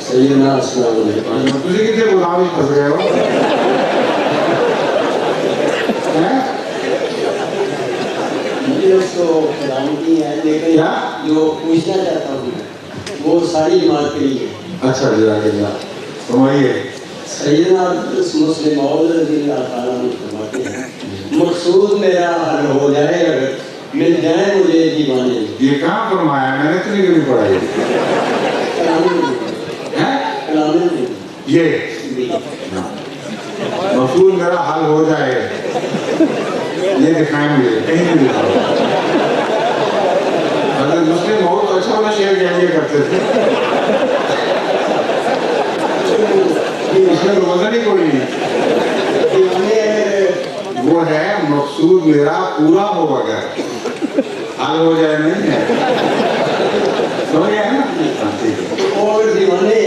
سیدنا السلام علیکم. تسی کتنے غلامی پھنس گئے ہو؟ مجھے اس کو سلامتی ہے لیکن جو پوچھنا چاہتا ہوں وہ ساری جماعت کے لیے. اچھا جزاک اللہ. فرمائیے. سیدنا مسلم موعود رضی اللہ تعالیٰ عنہ فرماتے ہیں مقصود میرا حل ہو جائے اگر مل جائیں مجھے دیوانے. یہ کہاں فرمایا؟ میں نے اتنی کبھی پڑھائی. یہ مقصود میرا حل ہو جائے یہ دکھائیں مجھے کہیں نہیں دکھاؤ. حضرت مسلم بہت اچھا والا شعر کہہ کرتے تھے. اس میں تو وزن ہی کوئی نہیں. وہ ہے مقصود میرا پورا ہو اگر حل ہو جائے نہیں ہے. سمجھ گیا ہے نا؟ اور دیوانے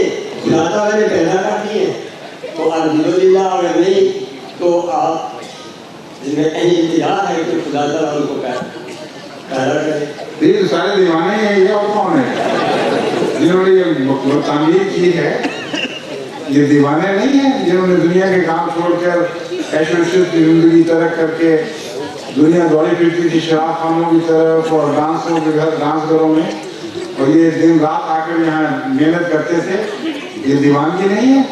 زیادہ میں نے پیدا کر دیے تو الحمدللہ اگر نہیں تو آپ میں انتظار ہے کہ خدا تعالیٰ ان کو پیدا کرے. یہ تو سارے دیوانے ہیں. یہ اور کون ہے جنہوں نے یہ تعمیر کی ہے؟ یہ دیوانے نہیں ہیں جنہوں نے دنیا کے کام چھوڑ کر عیش و عشرت کی زندگی ترک کر کے دنیا دوڑی پھرتی تھی شراب خانوں کی طرف اور ڈانسوں کے گھر ڈانس گھروں میں اور یہ دن رات آ کر یہاں محنت کرتے تھے. یہ دیوانگی نہیں ہے.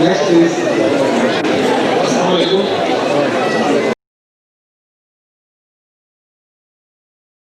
Next is